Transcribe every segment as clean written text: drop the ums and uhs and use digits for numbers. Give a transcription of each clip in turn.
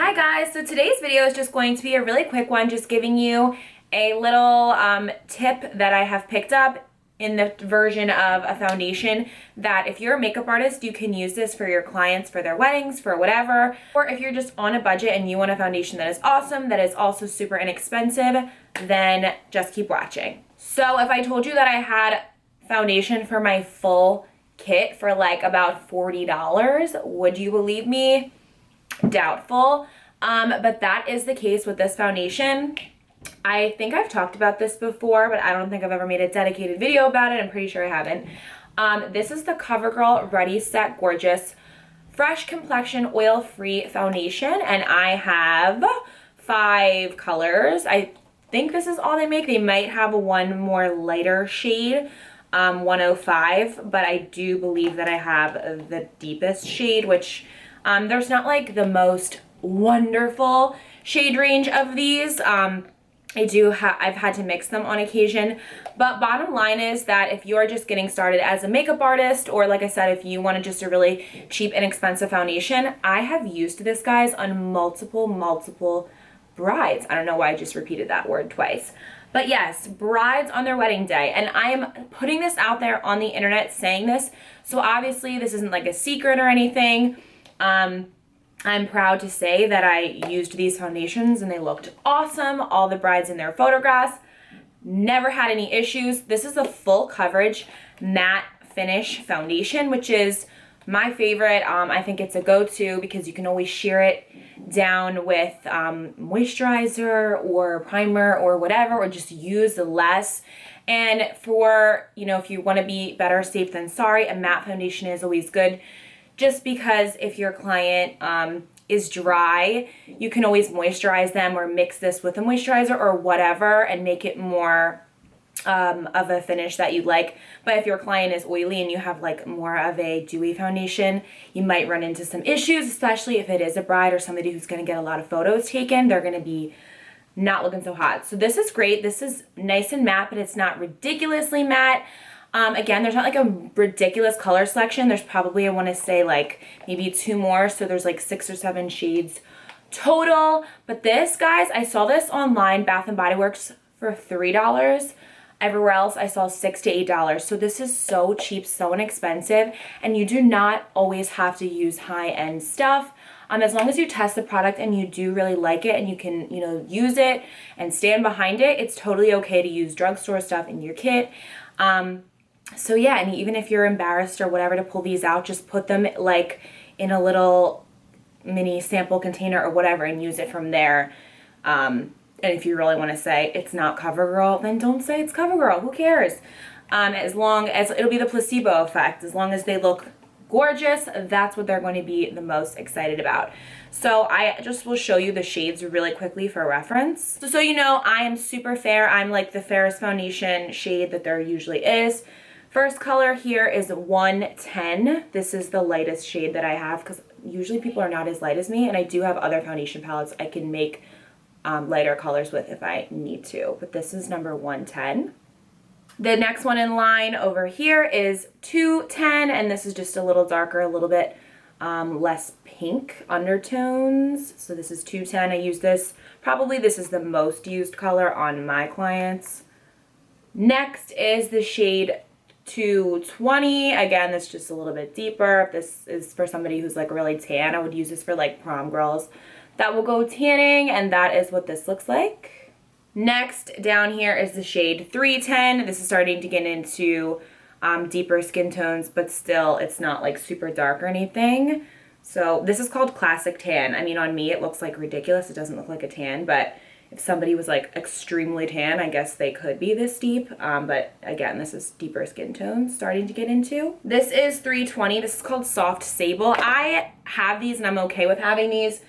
Hi guys, so today's video is just going to be a really quick one, just giving you a little tip that I have picked up in the version of a foundation that if you're a makeup artist, you can use this for your clients, for their weddings, for whatever. Or if you're just on a budget and you want a foundation that is awesome, that is also super inexpensive, then just keep watching. So if I told you that I had foundation for my full kit for like about $40, would you believe me? Doubtful. But that is the case with this foundation. I think I've talked about this before, but I don't think I've ever made a dedicated video about it. I'm pretty sure I haven't. This is the CoverGirl Ready Set Gorgeous Fresh Complexion Oil-Free Foundation, and I have 5 colors. I think this is all they make. They might have one more lighter shade, 105, but I do believe that I have the deepest shade, which there's not like the most wonderful shade range of these. I've had to mix them on occasion, but bottom line is that if you're just getting started as a makeup artist, or like I said, if you want just a really cheap, inexpensive foundation, I have used this, guys, on multiple brides. I don't know why I just repeated that word twice. But yes, brides on their wedding day. And I am putting this out there on the internet saying this, so obviously this isn't like a secret or anything. I'm proud to say that I used these foundations and they looked awesome. All the brides in their photographs never had any issues. This is a full coverage matte finish foundation, which is my favorite. I think it's a go-to because you can always sheer it down with moisturizer or primer or whatever, or just use less. And for, if you want to be better safe than sorry, a matte foundation is always good. Just because if your client is dry, you can always moisturize them or mix this with a moisturizer or whatever and make it more of a finish that you like. But if your client is oily and you have like more of a dewy foundation, you might run into some issues, especially if it is a bride or somebody who's going to get a lot of photos taken. They're going to be not looking so hot. So this is great. This is nice and matte, but it's not ridiculously matte. Again, there's not like a ridiculous color selection. There's probably, I want to say, like maybe 2 more. So there's like 6 or 7 shades total. But this, guys, I saw this online, Bath & Body Works, for $3. Everywhere else, I saw $6 to $8. So this is so cheap, so inexpensive. And you do not always have to use high-end stuff. As long as you test the product and you do really like it and you can, use it and stand behind it, it's totally okay to use drugstore stuff in your kit. So yeah, and even if you're embarrassed or whatever to pull these out, just put them like in a little mini sample container or whatever and use it from there. And if you really want to say it's not CoverGirl, then don't say it's CoverGirl. Who cares? As long as it'll be the placebo effect, as long as they look gorgeous, that's what they're going to be the most excited about. So I just will show you the shades really quickly for reference. So you know, I am super fair. I'm like the fairest foundation shade that there usually is. First color here is 110. This is the lightest shade that I have because usually people are not as light as me, and I do have other foundation palettes I can make lighter colors with if I need to, but this is number 110. The next one in line over here is 210, and this is just a little darker, a little bit less pink undertones. So this is 210. I use this, probably this is the most used color on my clients. Next is the shade 220. Again, that's just a little bit deeper. This is for somebody who's like really tan. I would use this for like prom girls that will go tanning, and that is what this looks like. Next down here is the shade 310. This is starting to get into deeper skin tones, but still it's not like super dark or anything. So this is called Classic Tan. I mean, on me it looks like ridiculous. It doesn't look like a tan, but if somebody was like extremely tan, I guess they could be this deep. But again, this is deeper skin tones starting to get into. This is 320. This is called Soft Sable. I have these and I'm okay with having these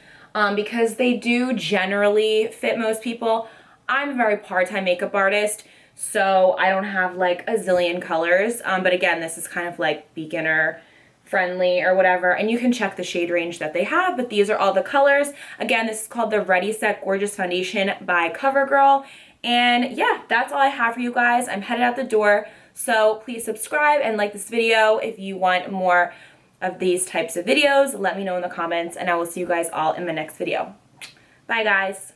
because they do generally fit most people. I'm a very part-time makeup artist, so I don't have like a zillion colors. But again, this is kind of like beginner friendly or whatever, and you can check the shade range that they have, but these are all the colors. Again, this is called the Ready Set Gorgeous Foundation by CoverGirl. And yeah, that's all I have for you guys. I'm headed out the door, so please subscribe and like this video if you want more of these types of videos. Let me know in the comments, and I will see you guys all in my next video. Bye, guys.